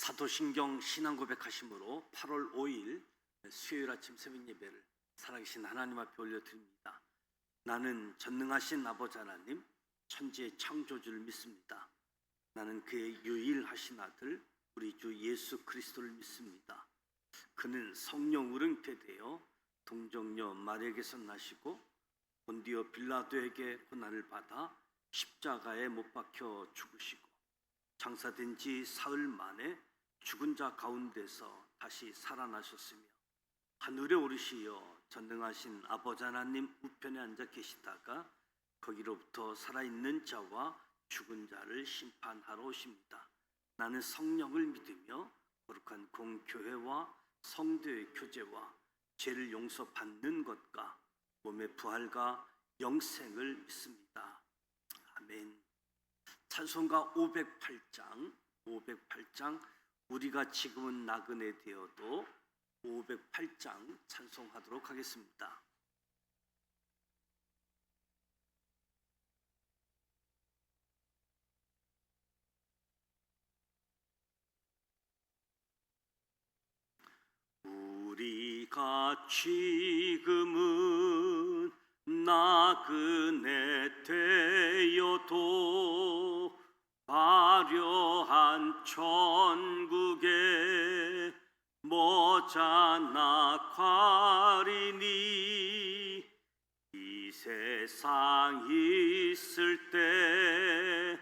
사도신경 신앙 고백하심으로 8월 5일 수요일 아침 새벽 예배를 살아계신 하나님 앞에 올려드립니다. 나는 전능하신 아버지 하나님, 천지의 창조주를 믿습니다. 나는 그의 유일하신 아들 우리 주 예수 그리스도를 믿습니다. 그는 성령으로 잉태되어 동정녀 마리아에게서 나시고 본디오 빌라도에게 고난을 받아 십자가에 못 박혀 죽으시고 장사된 지 사흘 만에 죽은 자 가운데서 다시 살아나셨으며 하늘에 오르시어 전능하신 아버지 하나님 우편에 앉아 계시다가 거기로부터 살아있는 자와 죽은 자를 심판하러 오십니다. 나는 성령을 믿으며 거룩한 공교회와 성도의 교제와 죄를 용서받는 것과 몸의 부활과 영생을 믿습니다. 아멘. 찬송가 508장 우리가 지금은 나그네 되어도 508장 찬송하도록 하겠습니다. 우리가 지금은 나그네 되어도 화려한 천국에 머자나 가리니 이 세상 있을 때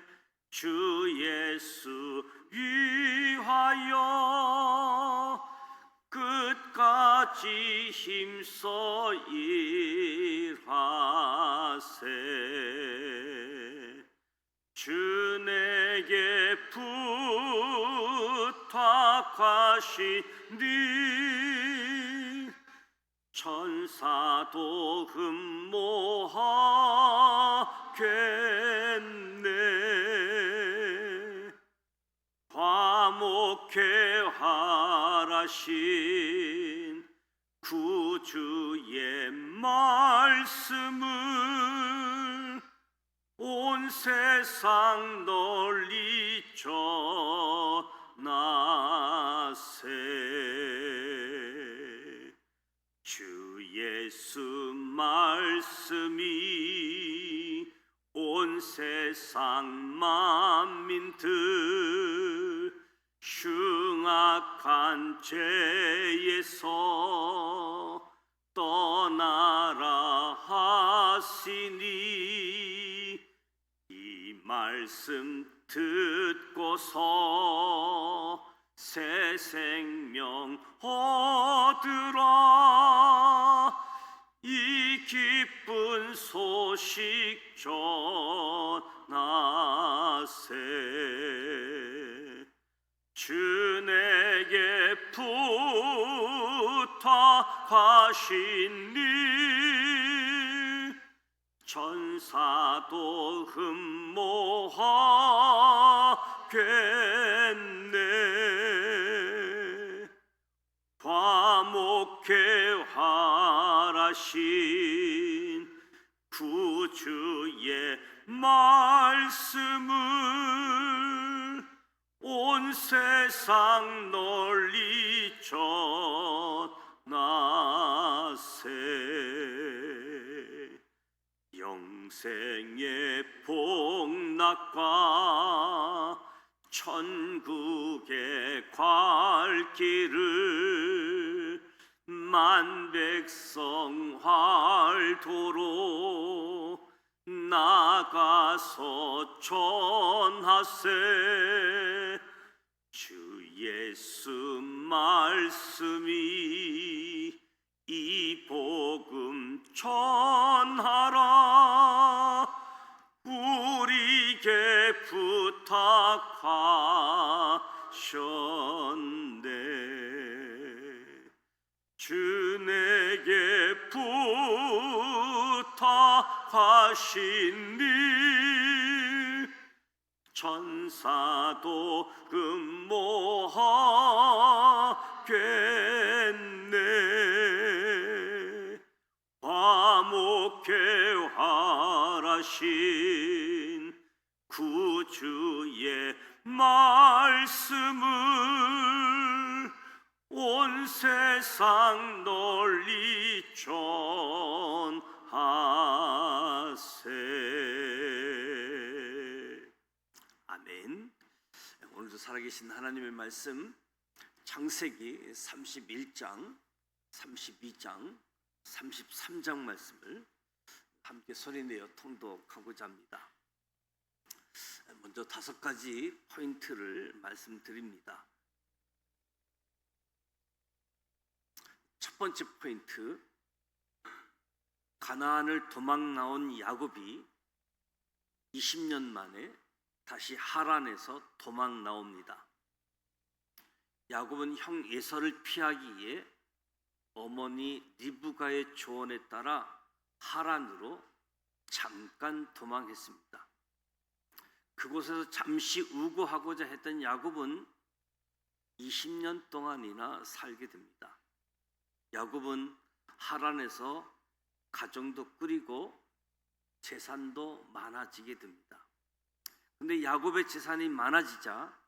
주 예수 위하여 끝까지 힘써 일하세. 주 내게 부탁하시니 천사도 흠모하겠네. 화목해 하라신 구주의 말씀을 온 세상 널리 전하세. 주 예수 말씀이 온 세상 만민들 흉악한 죄에서 떠나라 하시니 이 말씀 듣고서 새 생명 얻으라. 이 기쁜 소식 전하세. 주 내게 부탁하시니 천사도 흠모하겠네. 화목해 하라신 구주의 말씀을 온 세상 널리 전하세. 영생의 복락과 천국의 갈 길을 만백성 활도로 나가서 전하세. 주 예수 말씀이 이 복음 전하라. 우리에게 부탁하셨네. 주 내게 부탁하시니 천사도 흠모하겠네. 화목해 하라신 구주의 말씀을 온 세상 널리 전하세. 아멘. 오늘도 살아계신 하나님의 말씀 창세기 31장, 32장, 33장 말씀을 함께 소리내어 통독하고자 합니다. 먼저 5가지 포인트를 말씀드립니다. 첫 번째 포인트, 가나안을 도망 나온 야곱이 20년 만에 다시 하란에서 도망 나옵니다. 야곱은 형 에서를 피하기 위해 어머니 리브가의 조언에 따라 하란으로 잠깐 도망했습니다. 그곳에서 잠시 우고하고자 했던 야곱은 20년 동안이나 살게 됩니다. 야곱은 하란에서 가정도 꾸리고 재산도 많아지게 됩니다. 근데 야곱의 재산이 많아지자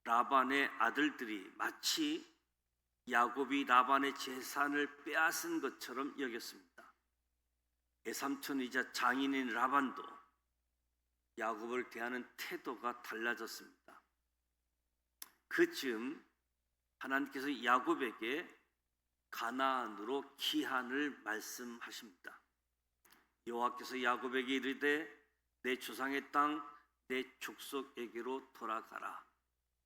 라반의 아들들이 마치 야곱이 라반의 재산을 빼앗은 것처럼 여겼습니다. 외삼촌이자 장인인 라반도 야곱을 대하는 태도가 달라졌습니다. 그쯤 하나님께서 야곱에게 가나안으로 기한을 말씀하십니다. 여호와께서 야곱에게 이르되 내 조상의 땅 내 족속에게로 돌아가라.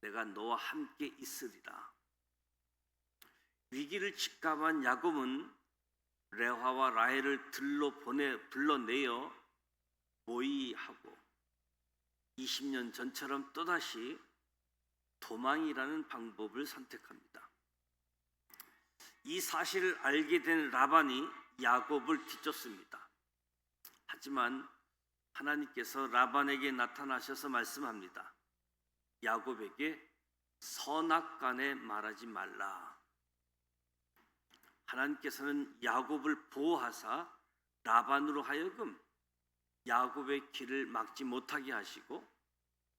내가 너와 함께 있으리라. 위기를 직감한 야곱은 레아와 라헬을 불러내어 모의하고 20년 전처럼 또다시 도망이라는 방법을 선택합니다. 이 사실을 알게 된 라반이 야곱을 뒤쫓습니다. 하지만 하나님께서 라반에게 나타나셔서 말씀합니다. 야곱에게 선악간에 말하지 말라. 하나님께서는 야곱을 보호하사 라반으로 하여금 야곱의 길을 막지 못하게 하시고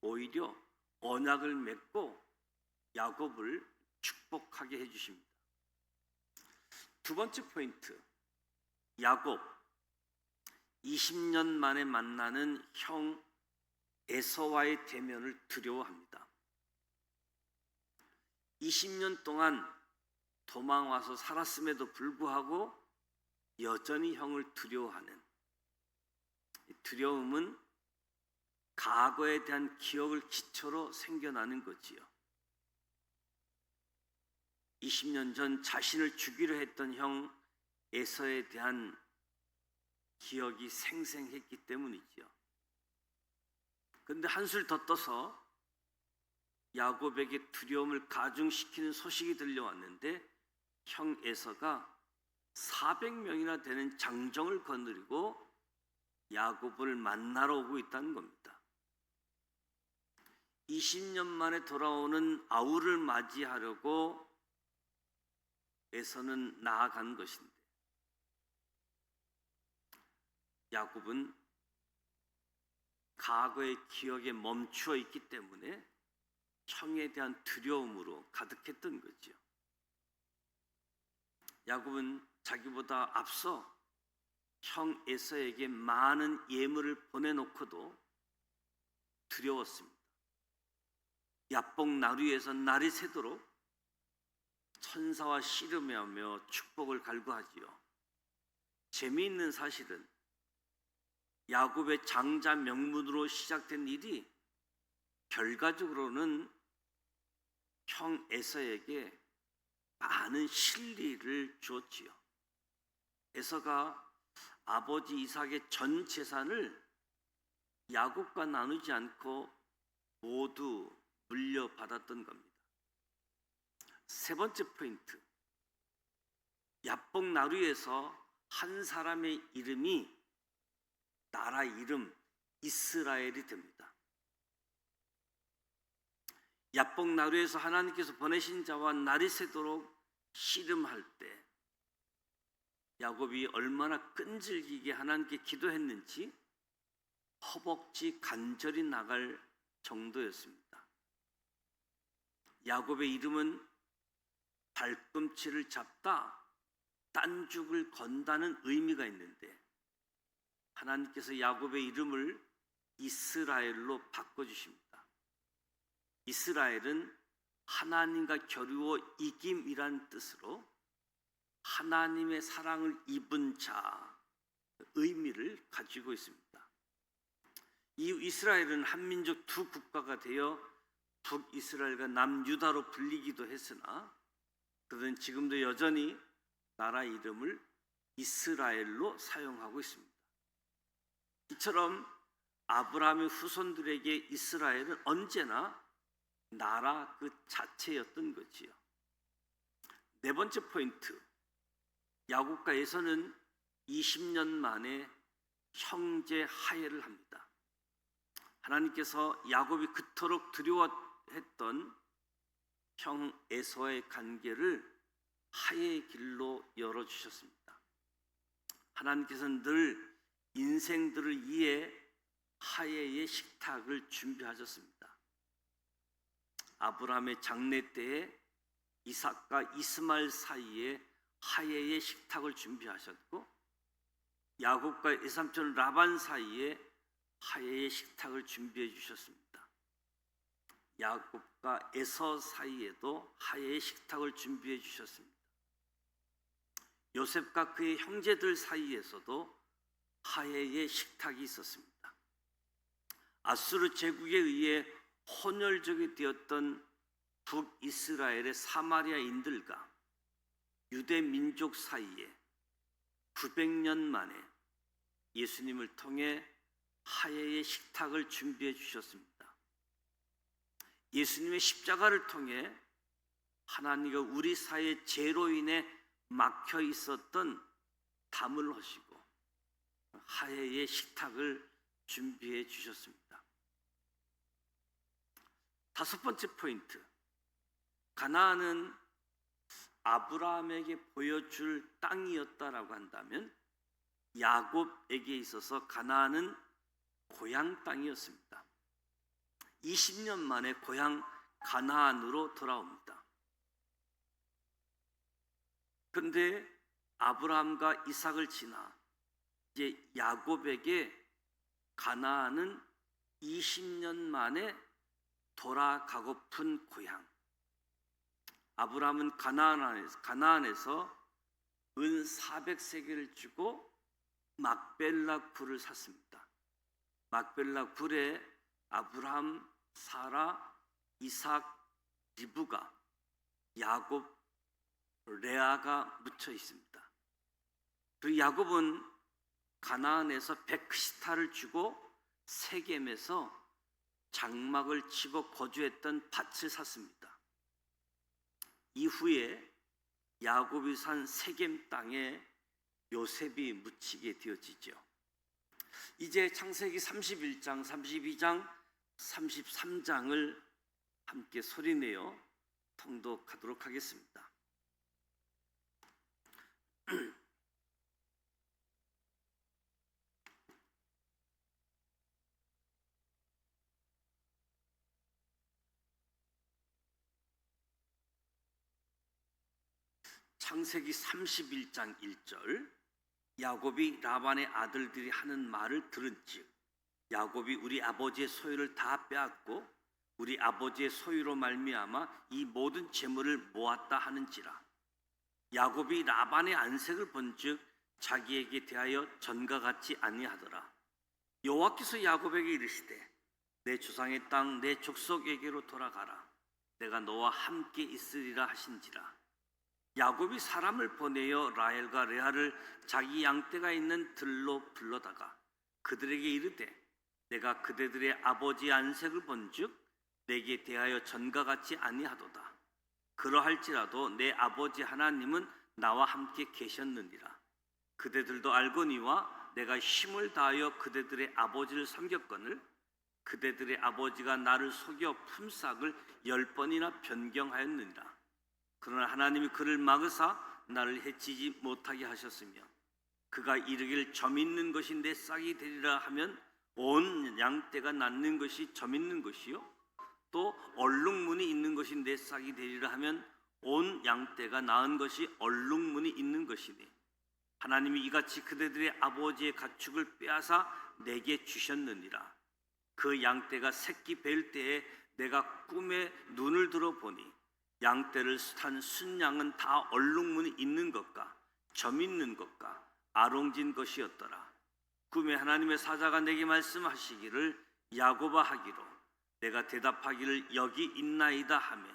오히려 언약을 맺고 야곱을 축복하게 해주십니다. 두 번째 포인트, 야곱 20년 만에 만나는 형 에서와의 대면을 두려워합니다. 20년 동안 도망와서 살았음에도 불구하고 여전히 형을 두려워하는, 두려움은 과거에 대한 기억을 기초로 생겨나는 거지요. 20년 전 자신을 죽이려 했던 형 에서에 대한 기억이 생생했기 때문이지요. 그런데 한술 더 떠서 야곱에게 두려움을 가중시키는 소식이 들려왔는데 형 에서가 400명이나 되는 장정을 거느리고 야곱을 만나러 오고 있다는 겁니다. 20년 만에 돌아오는 아우를 맞이하려고 에서는 나아간 것인데 야곱은 과거의 기억에 멈추어 있기 때문에 형에 대한 두려움으로 가득했던 거죠. 야곱은 자기보다 앞서 형 에서에게 많은 예물을 보내놓고도 두려웠습니다. 야복 나루에서 날이 새도록 천사와 씨름하며 축복을 갈구하지요. 재미있는 사실은 야곱의 장자 명문으로 시작된 일이 결과적으로는 형 에서에게 많은 실리를 주었지요. 에서가 아버지 이삭의 전 재산을 야곱과 나누지 않고 모두 물려받았던 겁니다. 세 번째 포인트, 야복 나루에서 한 사람의 이름이 나라 이름 이스라엘이 됩니다. 야복 나루에서 하나님께서 보내신 자와 날이 새도록 씨름할 때 야곱이 얼마나 끈질기게 하나님께 기도했는지 허벅지 간절히 나갈 정도였습니다. 야곱의 이름은 발꿈치를 잡다, 딴죽을 건다는 의미가 있는데 하나님께서 야곱의 이름을 이스라엘로 바꿔주십니다. 이스라엘은 하나님과 겨루어 이김이란 뜻으로 하나님의 사랑을 입은 자 의미를 가지고 있습니다. 이 이스라엘은 한민족 두 국가가 되어 북이스라엘과 남유다로 불리기도 했으나 그들은 지금도 여전히 나라 이름을 이스라엘로 사용하고 있습니다. 이처럼 아브라함의 후손들에게 이스라엘은 언제나 나라 그 자체였던 거지요. 네 번째 포인트, 야곱과 에서는 20년 만에 형제 화해를 합니다. 하나님께서 야곱이 그토록 두려워했던 형 에서의 관계를 화해의 길로 열어주셨습니다. 하나님께서는 늘 인생들을 위해 화해의 식탁을 준비하셨습니다. 아브라함의 장래 때에 이삭과 이스마엘 사이에 화해의 식탁을 준비하셨고 야곱과 외삼촌 라반 사이에 화해의 식탁을 준비해 주셨습니다. 야곱과 에서 사이에도 화해의 식탁을 준비해 주셨습니다. 요셉과 그의 형제들 사이에서도 화해의 식탁이 있었습니다. 아수르 제국에 의해 혼혈족이 되었던 북이스라엘의 사마리아인들과 유대 민족 사이에 900년 만에 예수님을 통해 화해의 식탁을 준비해 주셨습니다. 예수님의 십자가를 통해 하나님과 우리 사이의 죄로 인해 막혀 있었던 담을 허시고 화해의 식탁을 준비해 주셨습니다. 다섯 번째 포인트, 가나안은 아브라함에게 보여줄 땅이었다라고 한다면 야곱에게 있어서 가나안은 고향 땅이었습니다. 20년 만에 고향 가나안으로 돌아옵니다. 그런데 아브라함과 이삭을 지나 이제 야곱에게 가나안은 20년 만에 돌아가고픈 고향. 아브라함은 가나안에서 은 400세겔을 주고 막벨라 굴을 샀습니다. 막벨라 굴에 아브라함, 사라, 이삭, 리브가, 야곱, 레아가 묻혀 있습니다. 그리고 야곱은 가나안에서 베크시타를 주고 세겜에서 장막을 치고 거주했던 밭을 샀습니다. 이후에 야곱이 산 세겜 땅에 요셉이 묻히게 되어지죠. 이제 창세기 31장, 32장, 33장을 함께 소리내어 통독하도록 하겠습니다. 창세기 31장 1절, 야곱이 라반의 아들들이 하는 말을 들은즉 야곱이 우리 아버지의 소유를 다 빼앗고 우리 아버지의 소유로 말미암아 이 모든 재물을 모았다 하는지라. 야곱이 라반의 안색을 본즉 자기에게 대하여 전과 같지 아니하더라. 여호와께서 야곱에게 이르시되 내 조상의 땅 내 족속에게로 돌아가라. 내가 너와 함께 있으리라 하신지라. 야곱이 사람을 보내어 라헬과 레아를 자기 양떼가 있는 들로 불러다가 그들에게 이르되 내가 그대들의 아버지의 안색을 본즉 내게 대하여 전과 같지 아니하도다. 그러할지라도 내 아버지 하나님은 나와 함께 계셨느니라. 그대들도 알거니와 내가 힘을 다하여 그대들의 아버지를 섬겼거늘 그대들의 아버지가 나를 속여 품삯을 10번이나 변경하였느니라. 그러나 하나님이 그를 막으사 나를 해치지 못하게 하셨으며 그가 이르기를 점 있는 것이 내 싹이 되리라 하면 온 양떼가 낳는 것이 점 있는 것이요 또 얼룩무늬 있는 것이 내 싹이 되리라 하면 온 양떼가 낳은 것이 얼룩무늬 있는 것이니 하나님이 이같이 그대들의 아버지의 가축을 빼앗아 내게 주셨느니라. 그 양떼가 새끼 뵐 때에 내가 꿈에 눈을 들어 보니 양떼를 탄 순양은 다 얼룩무늬 있는 것과 점 있는 것과 아롱진 것이었더라. 꿈에 하나님의 사자가 내게 말씀하시기를 야곱아 하기로 내가 대답하기를 여기 있나이다 하며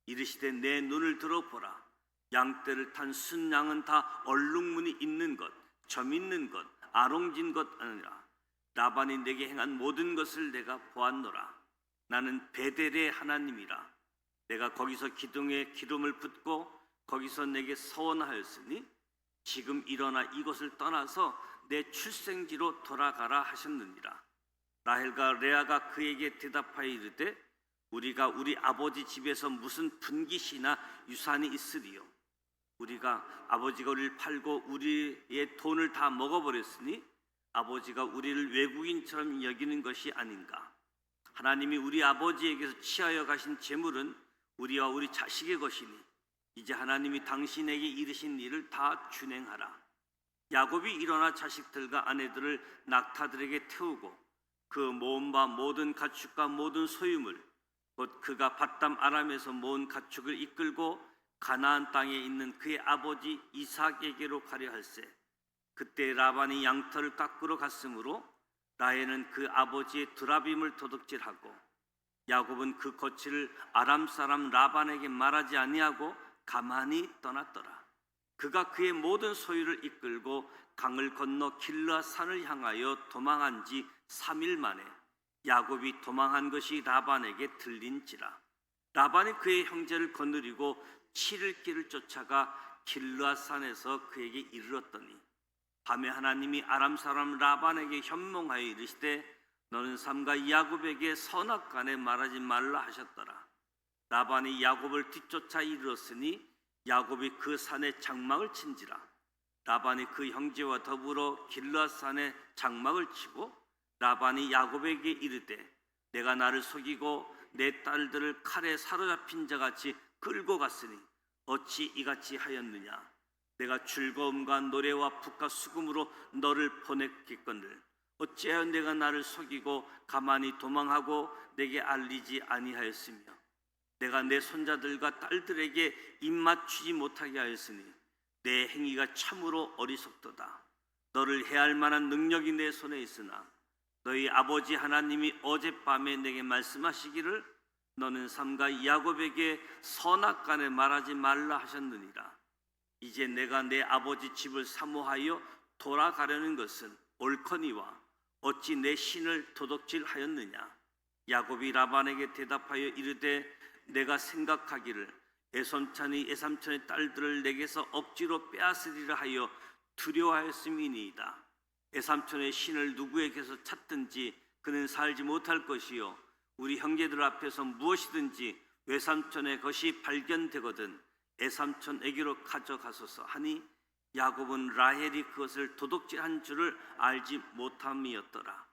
이르시되 내 눈을 들어보라. 양떼를 탄 순양은 다 얼룩무늬 있는 것, 점 있는 것, 아롱진 것 아니라 라반이 내게 행한 모든 것을 내가 보았노라. 나는 베델의 하나님이라. 내가 거기서 기둥에 기름을 붓고 거기서 내게 서원하였으니 지금 일어나 이곳을 떠나서 내 출생지로 돌아가라 하셨느니라. 라헬과 레아가 그에게 대답하여 이르되 우리가 우리 아버지 집에서 무슨 분깃이나 유산이 있으리요. 우리가 아버지가 우리를 팔고 우리의 돈을 다 먹어버렸으니 아버지가 우리를 외국인처럼 여기는 것이 아닌가. 하나님이 우리 아버지에게서 취하여 가신 재물은 우리와 우리 자식의 것이니 이제 하나님이 당신에게 이르신 일을 다 준행하라. 야곱이 일어나 자식들과 아내들을 낙타들에게 태우고 그 모은 바 모든 가축과 모든 소유물 곧 그가 밧담 아람에서 모은 가축을 이끌고 가나안 땅에 있는 그의 아버지 이삭에게로 가려 할세. 그때 라반이 양털을 깎으러 갔으므로 라헬은 그 아버지의 드라빔을 도둑질하고 야곱은 그 거취를 아람 사람 라반에게 말하지 아니하고 가만히 떠났더라. 그가 그의 모든 소유를 이끌고 강을 건너 길르앗 산을 향하여 도망한 지 3일 만에 야곱이 도망한 것이 라반에게 들린지라. 라반이 그의 형제를 거느리고 7일 길을 쫓아가 길르앗 산에서 그에게 이르렀더니 밤에 하나님이 아람 사람 라반에게 현몽하여 이르시되 너는 삼가 야곱에게 선악간에 말하지 말라 하셨더라. 라반이 야곱을 뒤쫓아 이르렀으니 야곱이 그 산에 장막을 친지라. 라반이 그 형제와 더불어 길르앗 산에 장막을 치고 라반이 야곱에게 이르되 내가 나를 속이고 내 딸들을 칼에 사로잡힌 자같이 끌고 갔으니 어찌 이같이 하였느냐. 내가 즐거움과 노래와 북과 수금으로 너를 보냈겠거늘 어찌하여 내가 나를 속이고 가만히 도망하고 내게 알리지 아니하였으며 내가 내 손자들과 딸들에게 입맞추지 못하게 하였으니 내 행위가 참으로 어리석도다. 너를 해할 만한 능력이 내 손에 있으나 너희 아버지 하나님이 어젯밤에 내게 말씀하시기를 너는 삼가 야곱에게 선악간에 말하지 말라 하셨느니라. 이제 내가 내 아버지 집을 사모하여 돌아가려는 것은 옳거니와 어찌 내 신을 도둑질하였느냐. 야곱이 라반에게 대답하여 이르되 내가 생각하기를 에삼촌의 딸들을 내게서 억지로 빼앗으리라 하여 두려워하였음이니이다. 에삼촌의 신을 누구에게서 찾든지 그는 살지 못할 것이요 우리 형제들 앞에서 무엇이든지 외삼촌의 것이 발견되거든 에삼촌에게로 가져가소서 하니 야곱은 라헬이 그것을 도둑질한 줄을 알지 못함이었더라.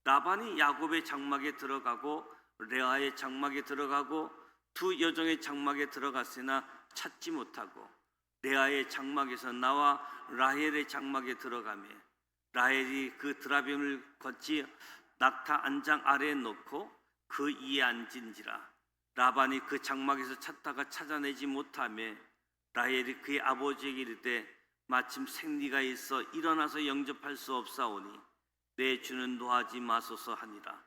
라반이 야곱의 장막에 들어가고 레아의 장막에 들어가고 두 여종의 장막에 들어갔으나 찾지 못하고 레아의 장막에서 나와 라헬의 장막에 들어가며 라헬이 그 드라빔을 거치 낙타 안장 아래에 놓고 그 위에 앉은지라. 라반이 그 장막에서 찾다가 찾아내지 못하며 라헬이 그의 아버지에게 이르되 마침 생리가 있어 일어나서 영접할 수 없사오니 내 주는 노하지 마소서 하니라.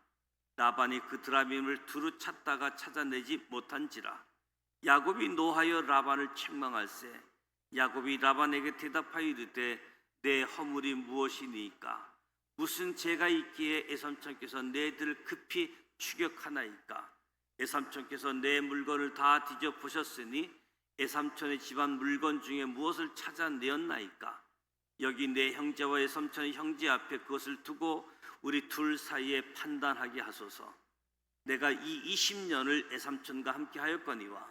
라반이 그 드라빔을 두루 찾다가 찾아내지 못한지라. 야곱이 노하여 라반을 책망할세. 야곱이 라반에게 대답하여 이르되 내 허물이 무엇이니까? 무슨 죄가 있기에 에삼촌께서 내들을 급히 추격하나이까? 에삼촌께서 내 물건을 다 뒤져보셨으니 에삼촌의 집안 물건 중에 무엇을 찾아내었나이까? 여기 내 형제와 에삼촌의 형제 앞에 그것을 두고 우리 둘 사이에 판단하게 하소서. 내가 이 20년을 에삼촌과 함께 하였거니와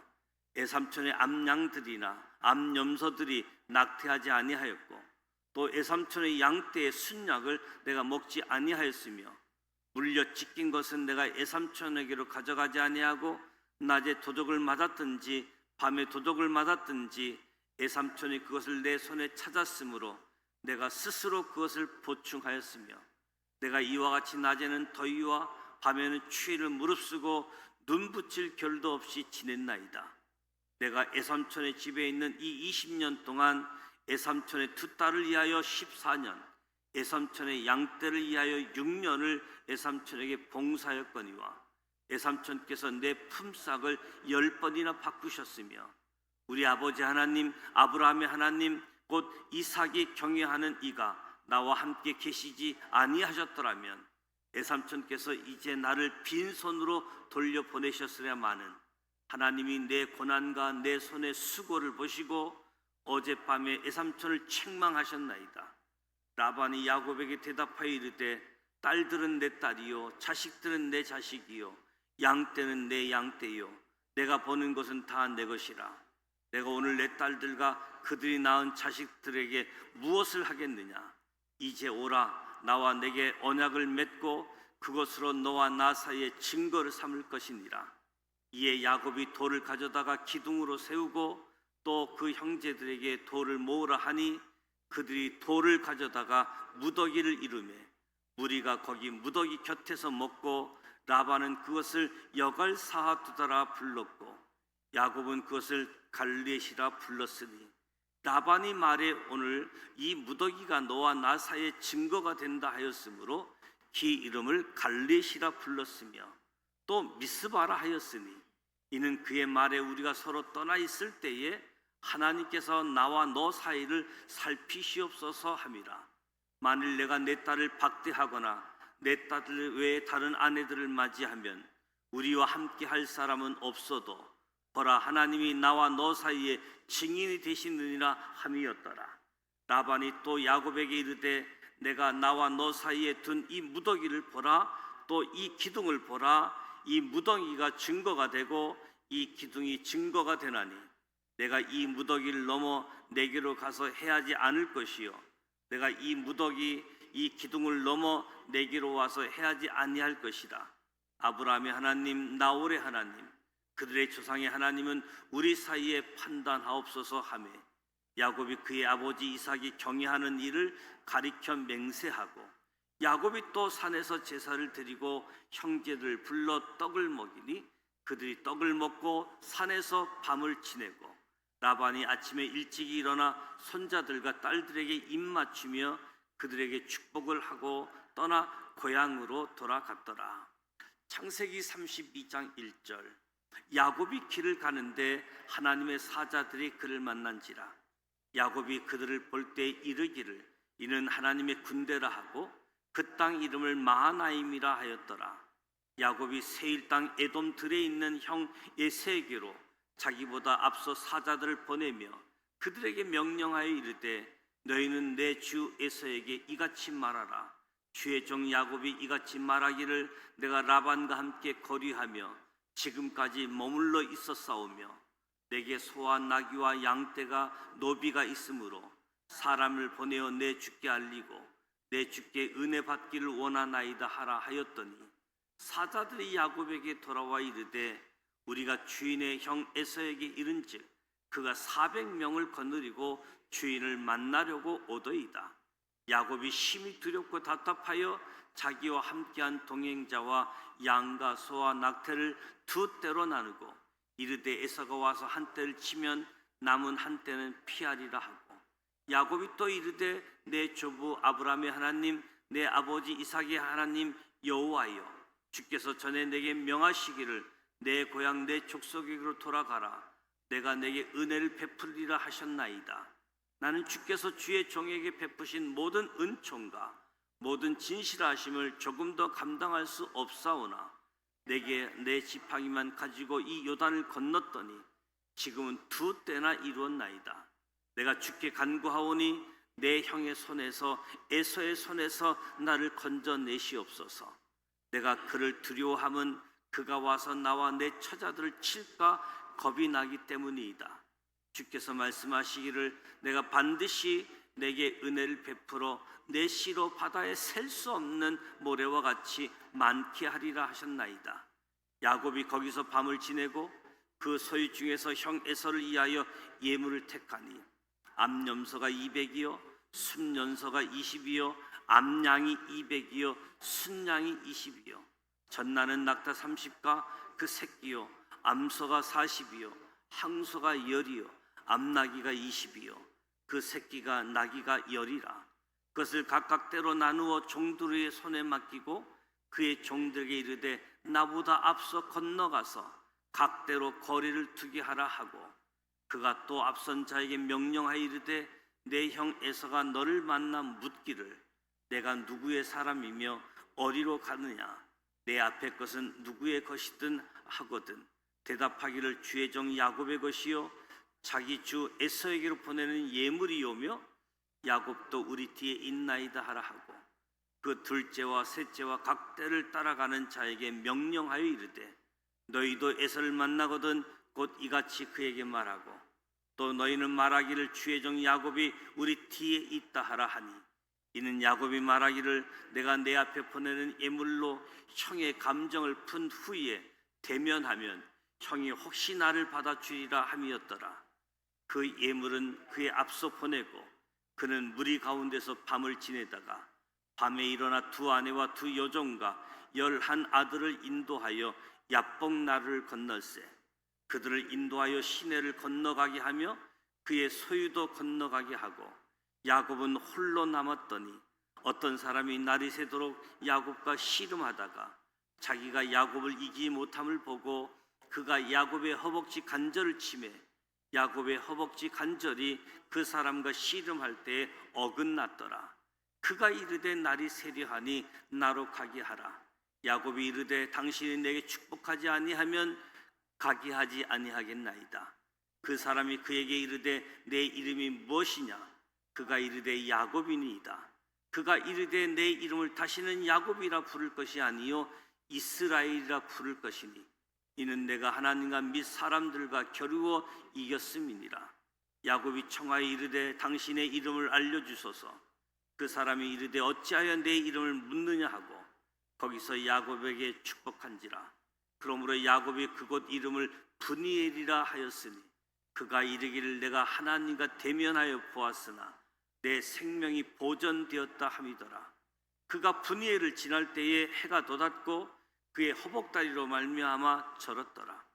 에삼촌의 암양들이나 암염소들이 낙태하지 아니하였고 또 에삼촌의 양떼의 순약을 내가 먹지 아니하였으며 물려 찢긴 것은 내가 애삼촌에게로 가져가지 아니하고 낮에 도적을 맞았든지 밤에 도적을 맞았든지 애삼촌이 그것을 내 손에 찾았으므로 내가 스스로 그것을 보충하였으며 내가 이와 같이 낮에는 더위와 밤에는 추위를 무릅쓰고 눈 붙일 겨를도 없이 지냈나이다. 내가 애삼촌의 집에 있는 이 20년 동안 애삼촌의 두 딸을 위하여 14년, 애삼촌의 양떼를 위하여 6년을 애삼촌에게 봉사하였거니와 애삼촌께서 내 품삯을 10번이나 바꾸셨으며 우리 아버지 하나님 아브라함의 하나님 곧 이삭이 경외하는 이가 나와 함께 계시지 아니하셨더라면 애삼촌께서 이제 나를 빈손으로 돌려보내셨으랴마는 하나님이 내 고난과 내 손의 수고를 보시고 어젯밤에 애삼촌을 책망하셨나이다. 라반이 야곱에게 대답하여 이르되 딸들은 내 딸이요 자식들은 내 자식이요 양떼는 내 양떼요 내가 보는 것은 다 내 것이라. 내가 오늘 내 딸들과 그들이 낳은 자식들에게 무엇을 하겠느냐. 이제 오라 나와 내게 언약을 맺고 그것으로 너와 나 사이에 증거를 삼을 것이니라. 이에 야곱이 돌을 가져다가 기둥으로 세우고 또 그 형제들에게 돌을 모으라 하니 그들이 돌을 가져다가 무더기를 이루매 무리가 거기 무더기 곁에서 먹고 라반은 그것을 여갈사하두다라 불렀고 야곱은 그것을 갈렛이라 불렀으니 라반이 말해 오늘 이 무더기가 너와 나 사이의 증거가 된다 하였으므로 그 이름을 갈렛이라 불렀으며 또 미스바라 하였으니 이는 그의 말에 우리가 서로 떠나 있을 때에 하나님께서 나와 너 사이를 살피시옵소서 함이라. 만일 내가 내 딸을 박대하거나 내 딸 외에 다른 아내들을 맞이하면 우리와 함께 할 사람은 없어도 보라 하나님이 나와 너 사이에 증인이 되시느니라 함이었더라. 라반이 또 야곱에게 이르되 내가 나와 너 사이에 둔 이 무더기를 보라. 또 이 기둥을 보라. 이 무더기가 증거가 되고 이 기둥이 증거가 되나니 내가 이 무더기를 넘어 내게로 가서 해하지 않을 것이요 내가 이 무더기 이 기둥을 넘어 내게로 와서 해하지 아니할 것이다. 아브라함의 하나님 나홀의 하나님 그들의 조상의 하나님은 우리 사이에 판단하옵소서 하매 야곱이 그의 아버지 이삭이 경외하는 일을 가리켜 맹세하고 야곱이 또 산에서 제사를 드리고 형제들을 불러 떡을 먹이니 그들이 떡을 먹고 산에서 밤을 지내고 라반이 아침에 일찍 일어나 손자들과 딸들에게 입맞추며 그들에게 축복을 하고 떠나 고향으로 돌아갔더라. 창세기 32장 1절 야곱이 길을 가는데 하나님의 사자들이 그를 만난지라. 야곱이 그들을 볼 때 이르기를 이는 하나님의 군대라 하고 그 땅 이름을 마하나임이라 하였더라. 야곱이 세일 땅 에돔 들에 있는 형 에세에게로 자기보다 앞서 사자들을 보내며 그들에게 명령하여 이르되 너희는 내 주 에서에게 이같이 말하라. 주의 종 야곱이 이같이 말하기를 내가 라반과 함께 거류하며 지금까지 머물러 있었사오며 내게 소와 나귀와 양떼가 노비가 있으므로 사람을 보내어 내 주께 알리고 내 주께 은혜 받기를 원하나이다 하라 하였더니 사자들이 야곱에게 돌아와 이르되 우리가 주인의 형 에서에게 이른즉 그가 400명을 거느리고 주인을 만나려고 오더이다. 야곱이 심히 두렵고 답답하여 자기와 함께한 동행자와 양과 소와 낙태를 두 떼로 나누고 이르되 에서가 와서 한 떼를 치면 남은 한 떼는 피하리라 하고 야곱이 또 이르되 내 조부 아브라함의 하나님 내 아버지 이삭의 하나님 여호와여 주께서 전에 내게 명하시기를 내 고향 내 족속에게로 돌아가라. 내가 내게 은혜를 베풀리라 하셨나이다. 나는 주께서 주의 종에게 베푸신 모든 은총과 모든 진실하심을 조금 더 감당할 수 없사오나 내게 내 지팡이만 가지고 이 요단을 건넜더니 지금은 두 때나 이루었나이다. 내가 주께 간구하오니 내 형의 손에서 에서의 손에서 나를 건져내시옵소서. 내가 그를 두려워함은 그가 와서 나와 내 처자들을 칠까 겁이 나기 때문이다. 주께서 말씀하시기를 내가 반드시 내게 은혜를 베풀어 내 씨로 바다에 셀 수 없는 모래와 같이 많게 하리라 하셨나이다. 야곱이 거기서 밤을 지내고 그 소유 중에서 형 에서를 위하여 예물을 택하니 암염소가 200이요 순염소가 20이요 암양이 200이요 순양이 20이요 전나는 낙타 30과 그 새끼요 암소가 40이요 항소가 10이요 암나귀가 20이요 그 새끼가 나귀가 10이라. 그것을 각각 때로 나누어 종들의 손에 맡기고 그의 종들에게 이르되 나보다 앞서 건너가서 각대로 거리를 두게 하라 하고 그가 또 앞선 자에게 명령하여 이르되 내 형 에서가 너를 만나 묻기를 내가 누구의 사람이며 어디로 가느냐 내 앞에 것은 누구의 것이든 하거든 대답하기를 주의 종 야곱의 것이요 자기 주 에서에게로 보내는 예물이오며 야곱도 우리 뒤에 있나이다 하라 하고 그 둘째와 셋째와 각 때를 따라가는 자에게 명령하여 이르되 너희도 에서를 만나거든 곧 이같이 그에게 말하고 또 너희는 말하기를 주의 종 야곱이 우리 뒤에 있다 하라 하니 이는 야곱이 말하기를 내가 내 앞에 보내는 예물로 형의 감정을 푼 후에 대면하면 형이 혹시 나를 받아주리라 함이었더라. 그 예물은 그의 앞서 보내고 그는 무리 가운데서 밤을 지내다가 밤에 일어나 두 아내와 두 여종과 11 아들을 인도하여 야복나루를 건널세 그들을 인도하여 시내를 건너가게 하며 그의 소유도 건너가게 하고 야곱은 홀로 남았더니 어떤 사람이 날이 새도록 야곱과 씨름하다가 자기가 야곱을 이기지 못함을 보고 그가 야곱의 허벅지 간절을 치매 야곱의 허벅지 간절이 그 사람과 씨름할 때에 어긋났더라. 그가 이르되 날이 새려하니 나로 가게 하라. 야곱이 이르되 당신이 내게 축복하지 아니하면 가게 하지 아니하겠나이다. 그 사람이 그에게 이르되 내 이름이 무엇이냐? 그가 이르되 야곱이니이다. 그가 이르되 내 이름을 다시는 야곱이라 부를 것이 아니요 이스라엘이라 부를 것이니 이는 내가 하나님과 및 사람들과 겨루어 이겼음이니라. 야곱이 청하여 이르되 당신의 이름을 알려주소서. 그 사람이 이르되 어찌하여 내 이름을 묻느냐 하고 거기서 야곱에게 축복한지라. 그러므로 야곱이 그곳 이름을 브니엘이라 하였으니 그가 이르기를 내가 하나님과 대면하여 보았으나 내 생명이 보존되었다 함이더라. 그가 브니엘을 지날 때에 해가 돋았고 그의 허벅다리로 말미암아 절었더라.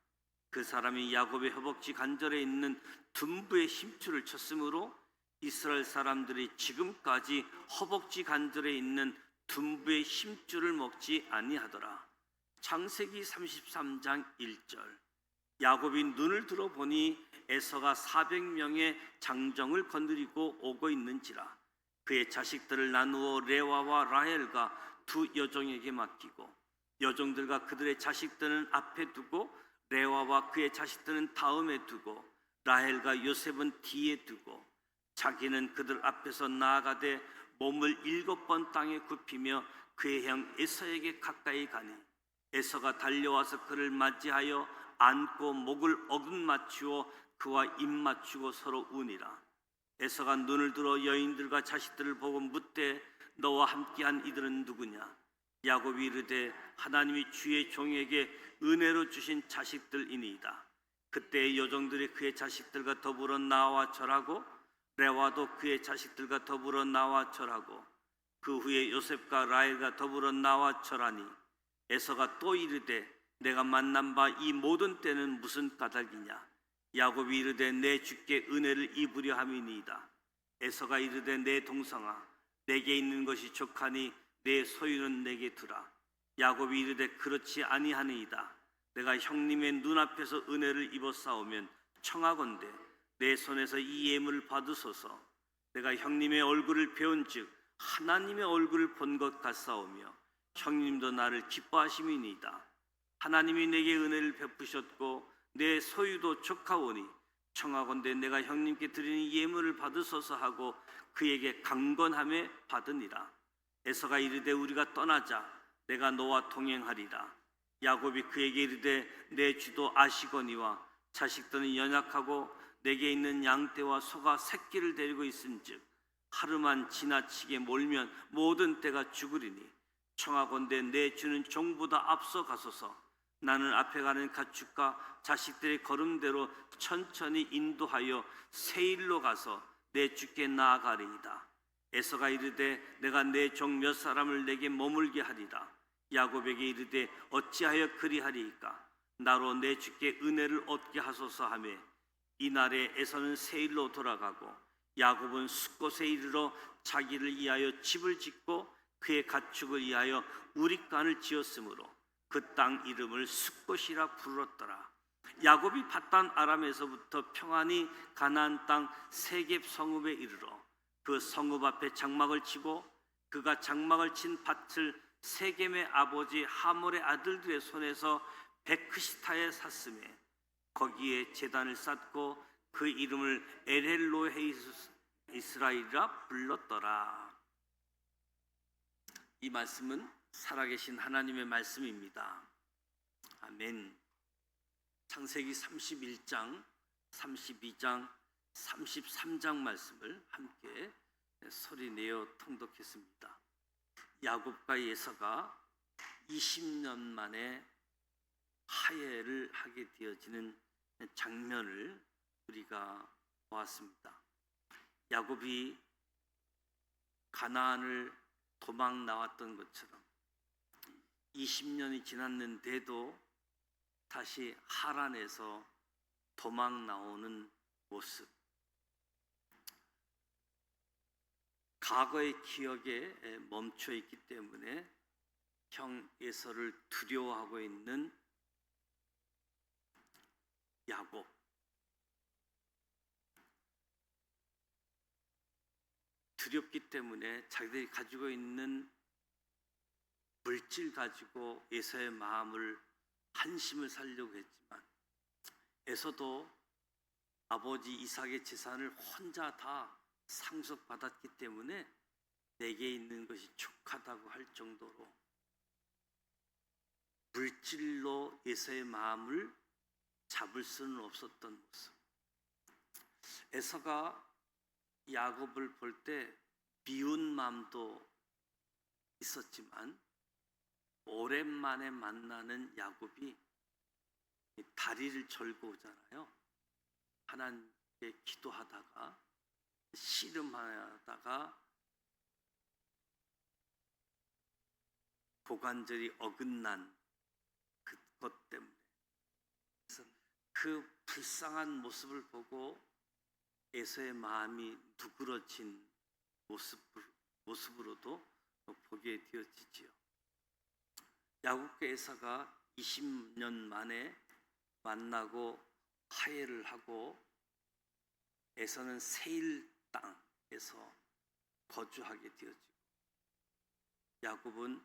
그 사람이 야곱의 허벅지 간절에 있는 둔부의 힘줄을 쳤으므로 이스라엘 사람들이 지금까지 허벅지 간절에 있는 둔부의 힘줄을 먹지 아니하더라. 창세기 33장 1절. 야곱이 눈을 들어보니 에서가 400명의 장정을 거느리고 오고 있는지라. 그의 자식들을 나누어 레와와 라헬과 두 여종에게 맡기고 여종들과 그들의 자식들은 앞에 두고 레와와 그의 자식들은 다음에 두고 라헬과 요셉은 뒤에 두고 자기는 그들 앞에서 나아가되 몸을 7번 땅에 굽히며 그의 형 에서에게 가까이 가니 에서가 달려와서 그를 맞이하여 안고 목을 어긋맞추어 그와 입 맞추고 서로 우니라. 에서가 눈을 들어 여인들과 자식들을 보고 묻되 너와 함께한 이들은 누구냐? 야곱이 이르되 하나님이 주의 종에게 은혜로 주신 자식들이니이다. 그때 여종들이 그의 자식들과 더불어 나와 절하고 레와도 그의 자식들과 더불어 나와 절하고 그 후에 요셉과 라헬과 더불어 나와 절하니 에서가 또 이르되 내가 만난 바 이 모든 때는 무슨 까닭이냐? 야곱이 이르되 내 주께 은혜를 입으려 함이니이다. 에서가 이르되 내 동성아 내게 있는 것이 족하니 내 소유는 내게 두라. 야곱이 이르되 그렇지 아니하니이다. 내가 형님의 눈앞에서 은혜를 입었사오면 청하건대 내 손에서 이 예물을 받으소서. 내가 형님의 얼굴을 배운즉 하나님의 얼굴을 본 것 같사오며 형님도 나를 기뻐하심이니이다. 하나님이 내게 은혜를 베푸셨고 내 소유도 족하오니 청하건대 내가 형님께 드리는 예물을 받으소서 하고 그에게 강건함에 받으니라. 에서가 이르되 우리가 떠나자. 내가 너와 동행하리라. 야곱이 그에게 이르되 내 주도 아시거니와 자식들은 연약하고 내게 있는 양떼와 소가 새끼를 데리고 있은즉 하루만 지나치게 몰면 모든 때가 죽으리니 청하건대 내 주는 종보다 앞서 가소서. 나는 앞에 가는 가축과 자식들의 걸음대로 천천히 인도하여 세일로 가서 내 주께 나아가리이다. 에서가 이르되 내가 내 종 몇 사람을 내게 머물게 하리라. 야곱에게 이르되 어찌하여 그리하리이까. 나로 내 주께 은혜를 얻게 하소서 하매 이날에 에서는 세일로 돌아가고 야곱은 숫곳에 이르러 자기를 위하여 집을 짓고 그의 가축을 위하여 우릿간을 지었으므로 그 땅 이름을 숫곳이라 불렀더라. 야곱이 밧단 아람에서부터 평안히 가나안 땅 세겝 성읍에 이르러 그 성읍 앞에 장막을 치고 그가 장막을 친 밭을 세겜의 아버지 하몰의 아들들의 손에서 베크시타에 샀음에 거기에 제단을 쌓고 그 이름을 엘헬로헤 이스라엘이라 불렀더라. 이 말씀은 살아계신 하나님의 말씀입니다. 아멘. 창세기 31장, 32장, 33장 말씀을 함께 소리내어 통독했습니다. 야곱과 에서가 20년 만에 화해를 하게 되어지는 장면을 우리가 보았습니다. 야곱이 가나안을 도망 나왔던 것처럼 20년이 지났는데도 다시 하란에서 도망 나오는 모습, 과거의 기억에 멈춰 있기 때문에 형 에서를 두려워하고 있는 야곱, 두렵기 때문에 자기들이 가지고 있는 물질 가지고 에서의 마음을 한심을 살려고 했지만 에서도 아버지 이삭의 재산을 혼자 다 상속받았기 때문에 내게 있는 것이 족하다고 할 정도로 물질로 에서의 마음을 잡을 수는 없었던 모습. 에서가 야곱을 볼 때 미운 마음도 있었지만 오랜만에 만나는 야곱이 다리를 절고 오잖아요. 하나님께 기도하다가 씨름하다가 고관절이 어긋난 그것 때문에, 그래서 그 불쌍한 모습을 보고 에서의 마음이 누그러진 모습으로도 보게 되어지지요. 야곱과 에서가 20년 만에 만나고 화해를 하고 에서는 세일 땅에서 거주하게 되어지고 야곱은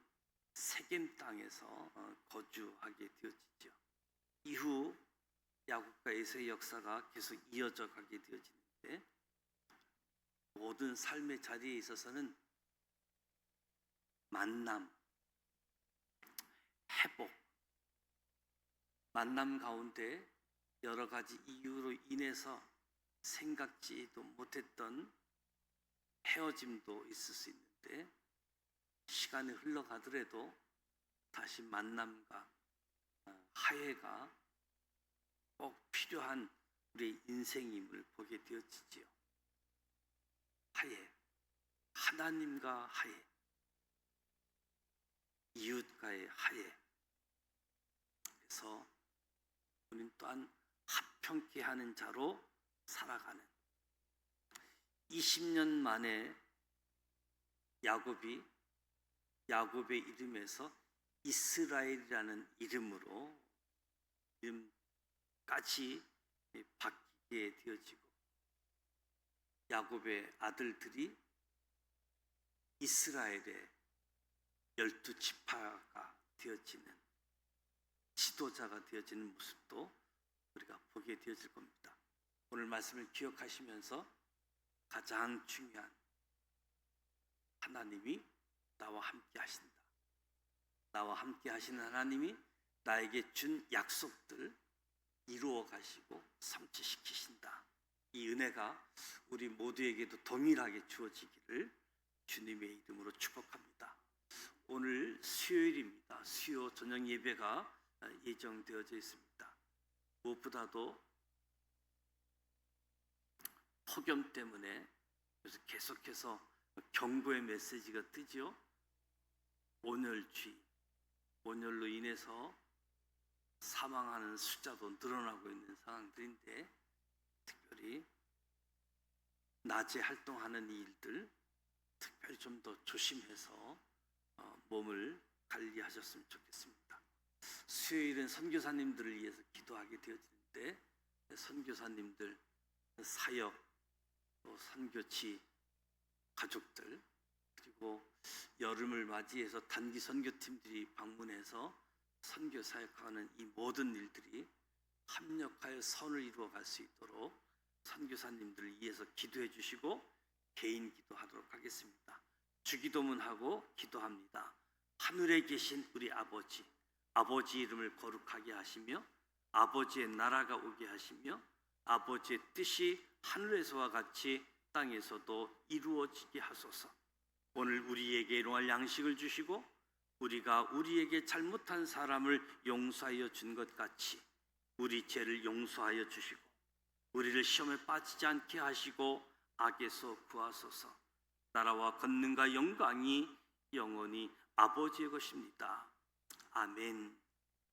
세겜 땅에서 거주하게 되어지죠. 이후 야곱과 에서의 역사가 계속 이어져 가게 되어지는데 모든 삶의 자리에 있어서는 만남, 회복, 만남 가운데 여러 가지 이유로 인해서 생각지도 못했던 헤어짐도 있을 수 있는데 시간이 흘러가더라도 다시 만남과 화해가 꼭 필요한 우리의 인생임을 보게 되어지지요. 화해, 하나님과 화해, 이웃과의 화해. 그래서 우리는 또한 합평케 하는 자로 살아가는 20년 만에 야곱의 이름에서 이스라엘이라는 이름으로 이름까지 바뀌게 되어지고 야곱의 아들들이 이스라엘의 12지파가 되어지는 지도자가 되어지는 모습도 우리가 보게 되어질 겁니다. 오늘 말씀을 기억하시면서 가장 중요한 하나님이 나와 함께 하신다. 나와 함께 하시는 하나님이 나에게 준 약속들 이루어 가시고 성취시키신다. 이 은혜가 우리 모두에게도 동일하게 주어지기를 주님의 이름으로 축복합니다. 오늘 수요일입니다. 수요 저녁 예배가 예정되어져 있습니다. 무엇보다도 폭염 때문에 그래서 계속해서 경고의 메시지가 뜨죠. 온열주의, 온열로 인해서 사망하는 숫자도 늘어나고 있는 상황들인데, 특별히 낮에 활동하는 일들 특별히 좀 더 조심해서 몸을 관리하셨으면 좋겠습니다. 수요일은 선교사님들을 위해서 기도하게 되어지는데, 선교사님들, 사역, 또 선교치 가족들, 그리고 여름을 맞이해서 단기 선교팀들이 방문해서 선교 사역하는 이 모든 일들이 합력하여 선을 이루어갈 수 있도록 선교사님들을 위해서 기도해 주시고 개인 기도하도록 하겠습니다. 주기도문하고 기도합니다. 하늘에 계신 우리 아버지, 아버지 이름을 거룩하게 하시며 아버지의 나라가 오게 하시며 아버지의 뜻이 하늘에서와 같이 땅에서도 이루어지게 하소서. 오늘 우리에게 일용할 양식을 주시고 우리가 우리에게 잘못한 사람을 용서하여 준 것 같이 우리 죄를 용서하여 주시고 우리를 시험에 빠지지 않게 하시고 악에서 구하소서. 나라와 권능과 영광이 영원히 아버지의 것입니다. 아멘.